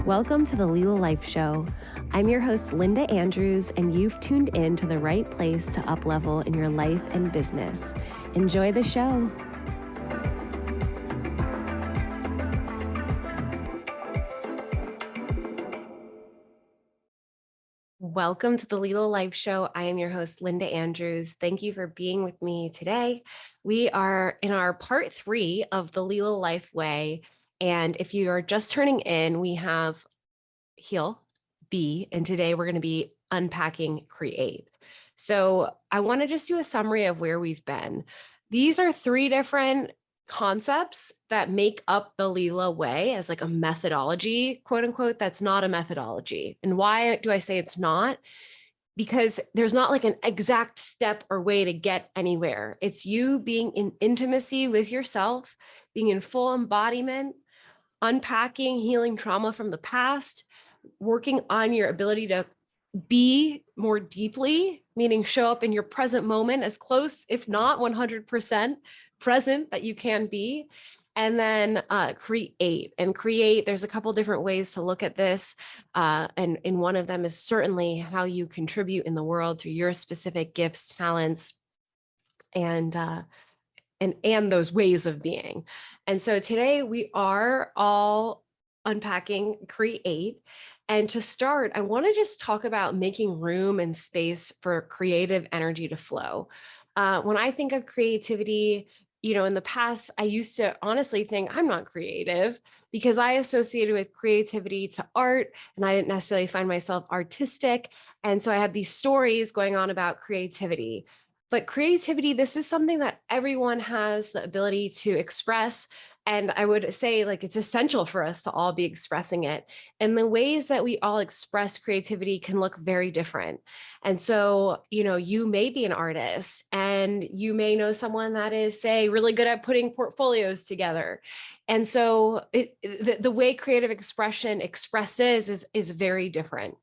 Welcome to the Leela Life Show. I'm your host, Linda Andrews, and you've tuned in to the right place to up-level in your life and business. Enjoy the show. Welcome to the Leela Life Show. I am your host, Linda Andrews. Thank you for being with me today. We are in our part 3 of the Leela Life Way. And if you are just turning in, we have Heal, Be, and today we're going to be unpacking Create. So I want to just do a summary of where we've been. These are 3 different concepts that make up the Leela Way as like a methodology, quote unquote, that's not a methodology. And why do I say it's not? Because there's not like an exact step or way to get anywhere. It's you being in intimacy with yourself, being in full embodiment, unpacking, healing trauma from the past, working on your ability to be more deeply, meaning show up in your present moment as close, if not 100% present that you can be. And then create. And create, there's a couple different ways to look at this. And one of them is certainly how you contribute in the world through your specific gifts, talents, and those ways of being. And so today we are all unpacking Create. And to start, I want to just talk about making room and space for creative energy to flow. When I think of creativity, in the past, I used to honestly think I'm not creative because I associated with creativity to art and I didn't necessarily find myself artistic. And so I had these stories going on about creativity. But creativity, this is something that everyone has the ability to express. And I would say it's essential for us to all be expressing it. And the ways that we all express creativity can look very different. And so, you may be an artist and you may know someone that is, say, really good at putting portfolios together. And so the way creative expression expresses is very different.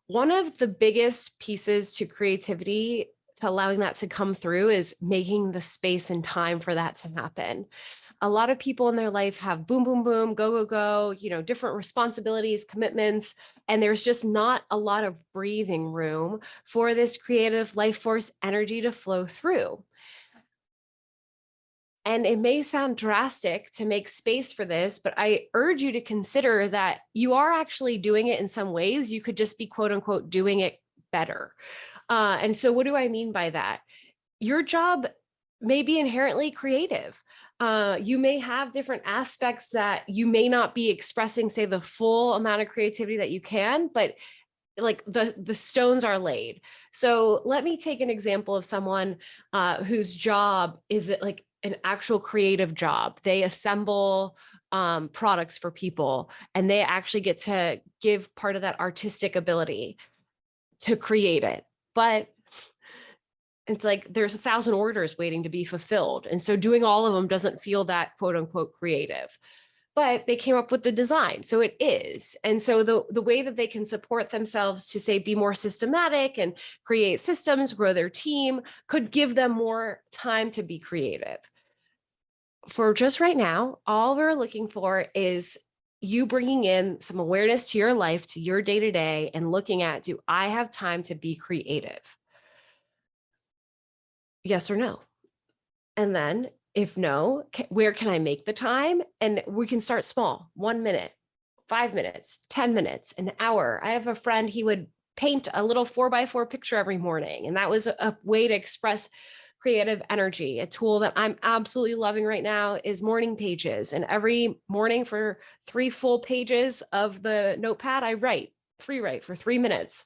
One of the biggest pieces to creativity, to allowing that to come through, is making the space and time for that to happen. A lot of people in their life have boom, boom, boom, go, go, go, different responsibilities, commitments, and there's just not a lot of breathing room for this creative life force energy to flow through. And it may sound drastic to make space for this, but I urge you to consider that you are actually doing it in some ways. You could just be, quote unquote, doing it better. And so what do I mean by that? Your job may be inherently creative. You may have different aspects that you may not be expressing, say, the full amount of creativity that you can, but the stones are laid. So let me take an example of someone whose job is an actual creative job. They assemble products for people, and they actually get to give part of that artistic ability to create it. But it's there's 1,000 orders waiting to be fulfilled. And so doing all of them doesn't feel that, quote unquote, creative. But they came up with the design, so it is. And so the way that they can support themselves to, say, be more systematic and create systems, grow their team, could give them more time to be creative. For just right now, all we're looking for is you bringing in some awareness to your life, to your day-to-day, and looking at, do I have time to be creative? Yes or no? And then if no, where can I make the time? And we can start small, 1 minute, 5 minutes, 10 minutes, an hour. I have a friend, he would paint a little 4x4 picture every morning. And that was a way to express creative energy. A tool that I'm absolutely loving right now is morning pages. And every morning for 3 full pages of the notepad, I free write for 3 minutes.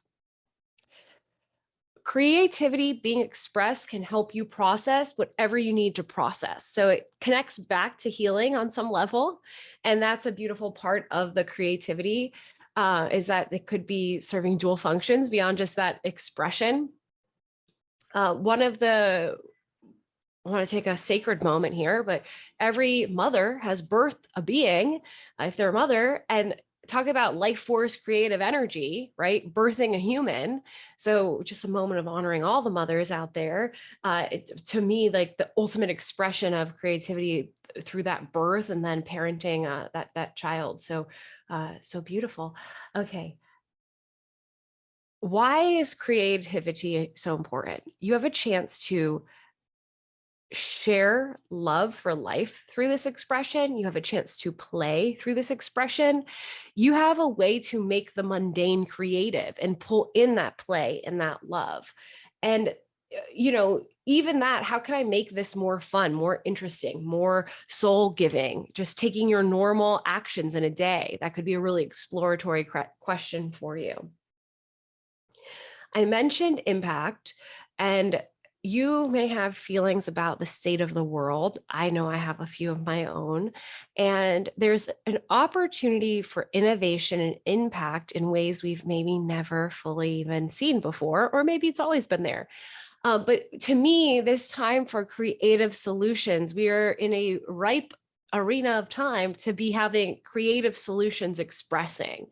Creativity being expressed can help you process whatever you need to process. So it connects back to healing on some level. And that's a beautiful part of the creativity, is that it could be serving dual functions beyond just that expression. I want to take a sacred moment here, but every mother has birthed a being, if they're a mother, and talk about life force creative energy, right? Birthing a human. So just a moment of honoring all the mothers out there. To me, like the ultimate expression of creativity through that birth and then parenting that child. So beautiful. Okay. Why is creativity so important? You have a chance to share love for life through this expression. You have a chance to play through this expression. You have a way to make the mundane creative and pull in that play and that love. And, even that, how can I make this more fun, more interesting, more soul giving? Just taking your normal actions in a day. That could be a really exploratory question for you. I mentioned impact, and you may have feelings about the state of the world. I know I have a few of my own. And there's an opportunity for innovation and impact in ways we've maybe never fully even seen before, or maybe it's always been there. But to me, this time for creative solutions, we are in a ripe arena of time to be having creative solutions expressing.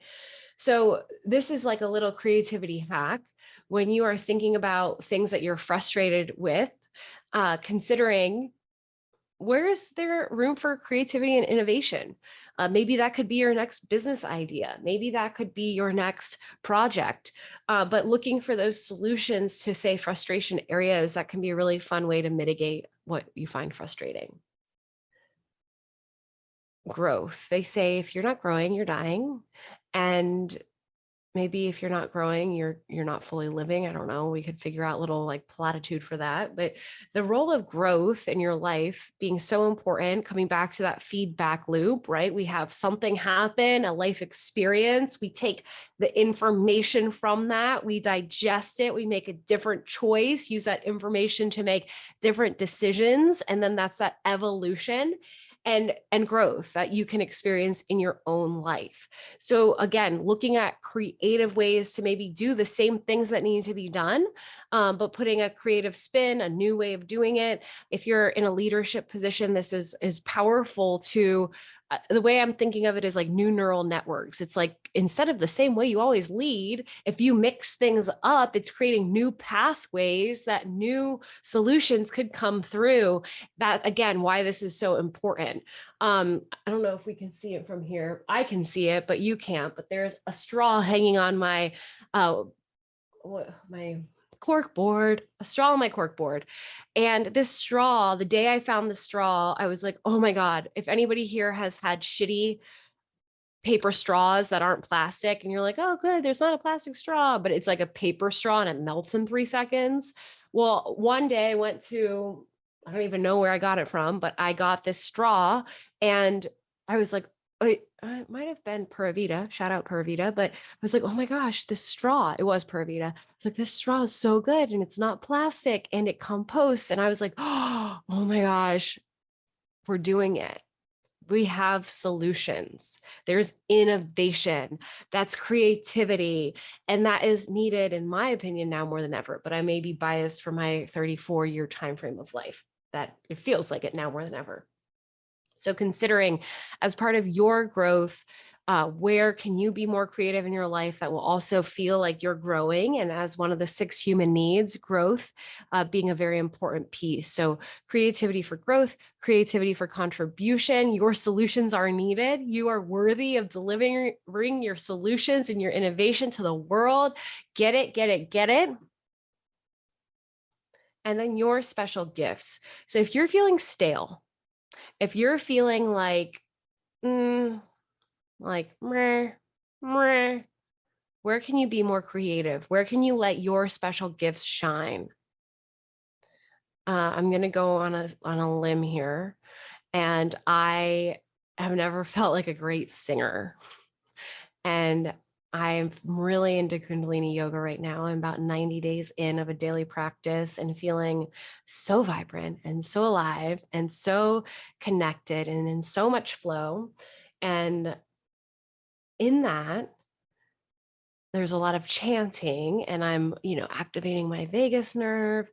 So this is like a little creativity hack when you are thinking about things that you're frustrated with, considering where's there room for creativity and innovation? Maybe that could be your next business idea. Maybe that could be your next project. But looking for those solutions to, say, frustration areas, that can be a really fun way to mitigate what you find frustrating. Growth. They say if you're not growing, you're dying. And maybe if you're not growing, you're not fully living. I don't know. We could figure out a little like platitude for that. But the role of growth in your life being so important, coming back to that feedback loop, right? We have something happen, a life experience. We take the information from that, we digest it, we make a different choice, use that information to make different decisions. And then that's that evolution and growth that you can experience in your own life. So again, looking at creative ways to maybe do the same things that need to be done, but putting a creative spin, a new way of doing it. If you're in a leadership position, this is powerful to the way I'm thinking of it is like new neural networks. It's like instead of the same way you always lead, if you mix things up, it's creating new pathways that new solutions could come through. That again, why this is so important. I don't know if we can see it from here. I can see it, but you can't. But there's a straw hanging on my my cork board, a straw on my cork board. And this straw, the day I found the straw, I was like, oh my God, if anybody here has had shitty paper straws that aren't plastic and you're like, oh, good, there's not a plastic straw, but it's like a paper straw and it melts in 3 seconds. Well, one day I went to, I don't even know where I got it from, but I got this straw and I was like, it might have been Pura Vida, shout out Pura Vida, but I was like, oh my gosh, this straw, it was Pura Vida. It's like, this straw is so good and it's not plastic and it composts. And I was like, oh my gosh, we're doing it. We have solutions. There's innovation. That's creativity. And that is needed, in my opinion, now more than ever. But I may be biased for my 34-year time frame of life that it feels like it now more than ever. So considering as part of your growth, where can you be more creative in your life that will also feel like you're growing? And as one of the 6 human needs, growth being a very important piece. So creativity for growth, creativity for contribution. Your solutions are needed. You are worthy of delivering your solutions and your innovation to the world. Get it, get it, get it. And then your special gifts. So if you're feeling stale, if you're feeling like, meh, meh, where can you be more creative? Where can you let your special gifts shine? I'm going to go on a limb here. And I have never felt like a great singer. And I'm really into Kundalini yoga right now. I'm about 90 days in of a daily practice and feeling so vibrant and so alive and so connected and in so much flow. And in that, there's a lot of chanting and I'm, activating my vagus nerve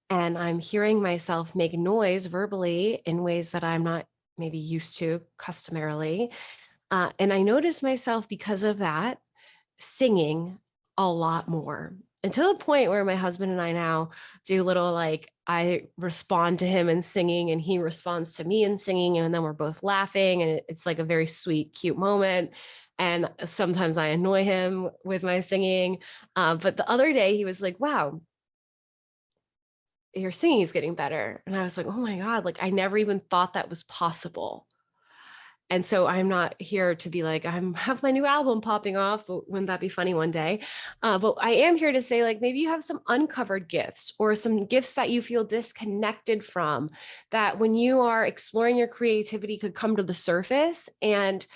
and I'm hearing myself make noise verbally in ways that I'm not maybe used to customarily. And I noticed myself because of that singing a lot more, until the point where my husband and I now do little, like, I respond to him in singing and he responds to me in singing, and then we're both laughing, and it's like a very sweet, cute moment. And sometimes I annoy him with my singing. But the other day he was like, wow, your singing is getting better. And I was like, oh my God, like I never even thought that was possible. And so I'm not here to be like, I'm have my new album popping off. Wouldn't that be funny one day? But I am here to say, like, maybe you have some uncovered gifts or some gifts that you feel disconnected from, that when you are exploring your creativity could come to the surface. And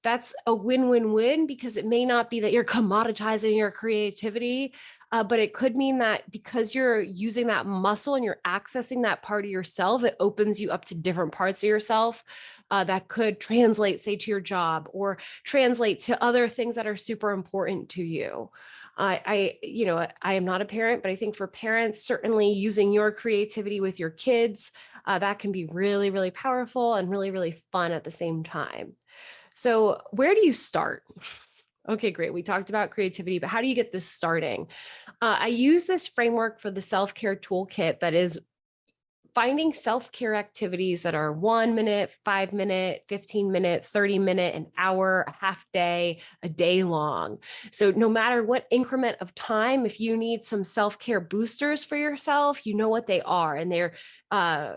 that's a win-win-win, because it may not be that you're commoditizing your creativity, but it could mean that because you're using that muscle and you're accessing that part of yourself, it opens you up to different parts of yourself that could translate, say, to your job, or translate to other things that are super important to you. I am not a parent, but I think for parents, certainly using your creativity with your kids, that can be really, really powerful and really, really fun at the same time. So where do you start? Okay, great. We talked about creativity, but how do you get this starting? I use this framework for the self-care toolkit that is finding self-care activities that are 1 minute, 5 minute, 15 minute, 30 minute, an hour, a half day, a day long. So no matter what increment of time, if you need some self-care boosters for yourself, you know what they are. And they're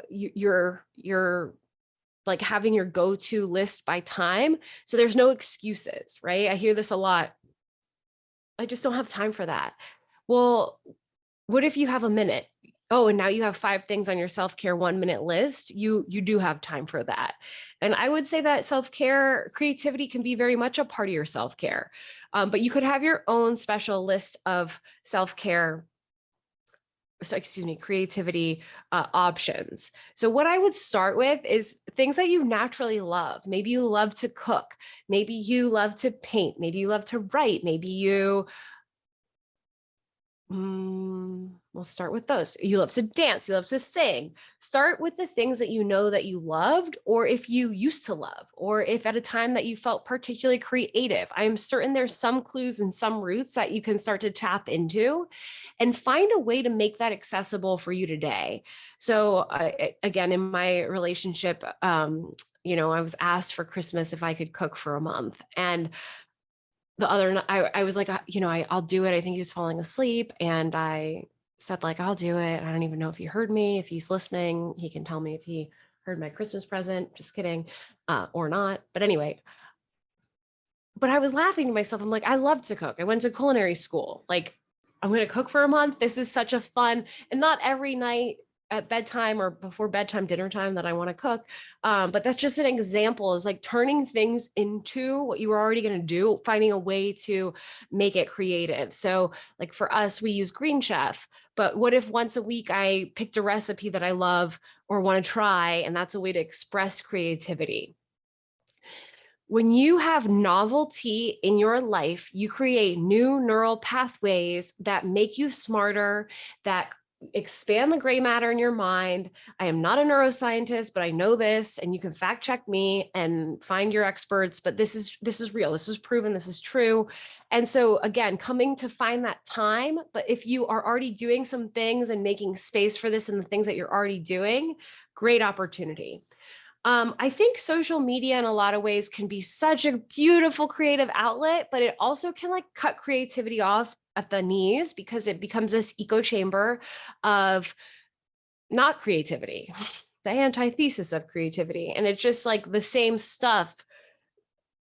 you're like having your go-to list by time. So there's no excuses, right? I hear this a lot. I just don't have time for that. Well, what if you have a minute? Oh, and now you have 5 things on your self-care 1 minute list. You do have time for that. And I would say that self-care creativity can be very much a part of your self-care. But you could have your own special list of self-care, so excuse me, creativity options. So what I would start with is things that you naturally love. Maybe you love to cook. Maybe you love to paint. Maybe you love to write. Maybe you we'll start with those. You love to dance, you love to sing. Start with the things that you know that you loved, or if you used to love, or if at a time that you felt particularly creative. I am certain there's some clues and some roots that you can start to tap into and find a way to make that accessible for you today. So again, in my relationship, I was asked for Christmas if I could cook for a month. And the other night, I was like, I'll do it. I think he was falling asleep. And I said, like, I'll do it. I don't even know if he heard me. If he's listening, he can tell me if he heard my Christmas present. Just kidding, or not. But anyway, but I was laughing to myself. I'm like, I love to cook. I went to culinary school. Like, I'm going to cook for a month. This is such a fun, and not every night at bedtime or before bedtime, dinner time, that I want to cook. But that's just an example, is like turning things into what you were already going to do, finding a way to make it creative. So like for us, we use Green Chef, but what if once a week I picked a recipe that I love or want to try, and that's a way to express creativity. When you have novelty in your life, you create new neural pathways that make you smarter, that expand the gray matter in your mind. I am not a neuroscientist, but I know this, and you can fact check me and find your experts, but this is real. This is proven. This is true. And so again, coming to find that time, but if you are already doing some things and making space for this in the things that you're already doing, great opportunity. I think social media in a lot of ways can be such a beautiful creative outlet, but it also can like cut creativity off at the knees, because it becomes this echo chamber of not creativity, the antithesis of creativity. And it's just like the same stuff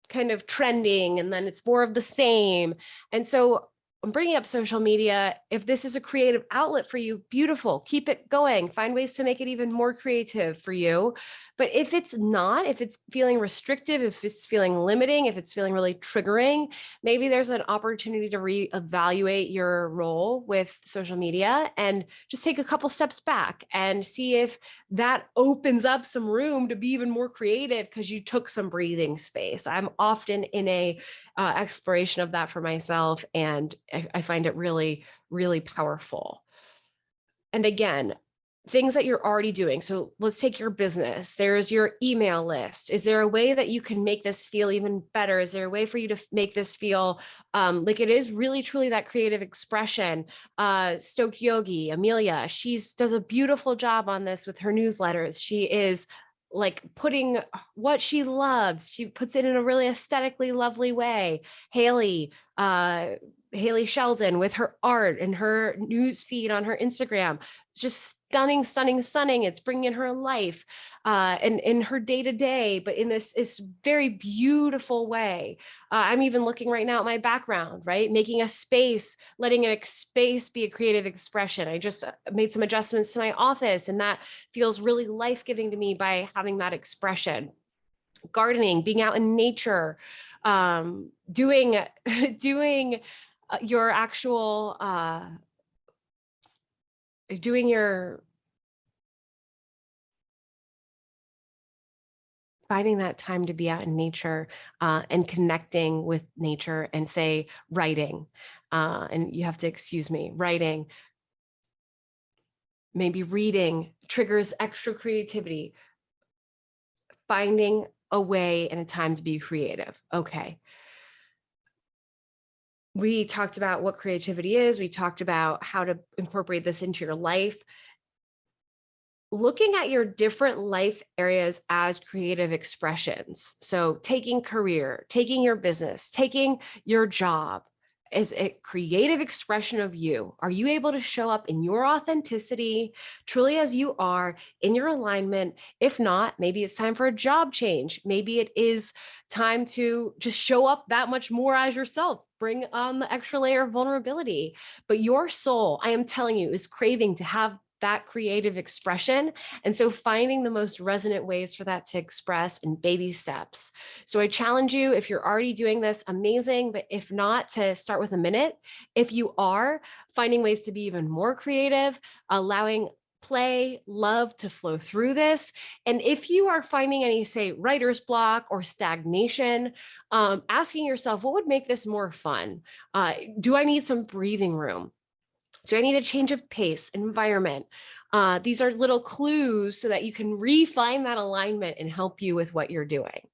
kind of trending, and then it's more of the same. And so I'm bringing up social media. If this is a creative outlet for you, beautiful, keep it going. Find ways to make it even more creative for you. But if it's not, if it's feeling restrictive, if it's feeling limiting, if it's feeling really triggering, maybe there's an opportunity to reevaluate your role with social media and just take a couple steps back and see if that opens up some room to be even more creative because you took some breathing space. I'm often in a exploration of that for myself, and I find it really, really powerful. And again, things that you're already doing. So let's take your business. There's your email list. Is there a way that you can make this feel even better? Is there a way for you to make this feel like it is really truly that creative expression? Stoked Yogi, Amelia, does a beautiful job on this with her newsletters. She is like putting what she loves. She puts it in a really aesthetically lovely way. Haley Sheldon with her art and her news feed on her Instagram, just stunning, stunning, stunning. It's bringing her life and in her day to day, but in this very beautiful way. I'm even looking right now at my background, right? Making a space, letting a space be a creative expression. I just made some adjustments to my office, and that feels really life-giving to me by having that expression. Gardening, being out in nature, doing your actual doing your finding that time to be out in nature and connecting with nature, and say writing, and you have to excuse me, writing, maybe reading triggers extra creativity, finding a way and a time to be creative. Okay. We talked about what creativity is. We talked about how to incorporate this into your life. Looking at your different life areas as creative expressions. So taking career, taking your business, taking your job is a creative expression of you. Are you able to show up in your authenticity, truly as you are, in your alignment? If not, maybe it's time for a job change. Maybe it is time to just show up that much more as yourself. Bring on the extra layer of vulnerability. But your soul, I am telling you, is craving to have that creative expression. And so finding the most resonant ways for that to express in baby steps. So I challenge you, if you're already doing this, amazing. But if not, to start with a minute. If you are finding ways to be even more creative, allowing play, love to flow through this. And if you are finding any, say, writer's block or stagnation, asking yourself, what would make this more fun? Do I need some breathing room? Do I need a change of pace, environment? These are little clues so that you can refine that alignment and help you with what you're doing.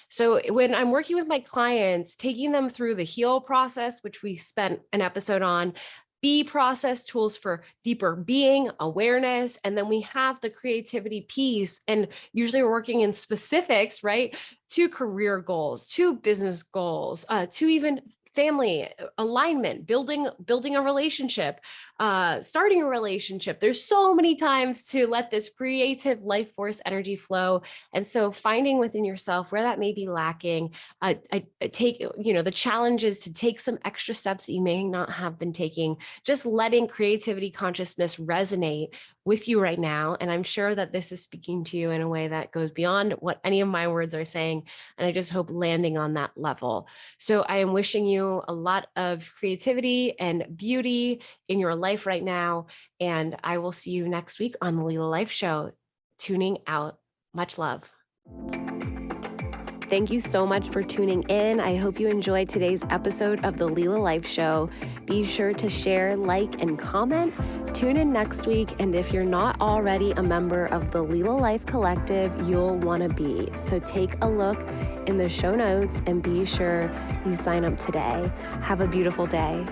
So when I'm working with my clients, taking them through the heal process, which we spent an episode on, be process, tools for deeper being, awareness, and then we have the creativity piece. And usually we're working in specifics, right? To career goals, to business goals, to even family alignment, building a relationship, starting a relationship. There's so many times to let this creative life force energy flow. And so finding within yourself where that may be lacking, I take, the challenge is to take some extra steps that you may not have been taking, just letting creativity consciousness resonate with you right now. And I'm sure that this is speaking to you in a way that goes beyond what any of my words are saying. And I just hope landing on that level. So I am wishing you a lot of creativity and beauty in your life right now. And I will see you next week on the Leela Life Show. Tuning out. Much love. Thank you so much for tuning in. I hope you enjoyed today's episode of the Leela Life Show. Be sure to share, like, and comment. Tune in next week. And if you're not already a member of the Leela Life Collective, you'll want to be. So take a look in the show notes and be sure you sign up today. Have a beautiful day.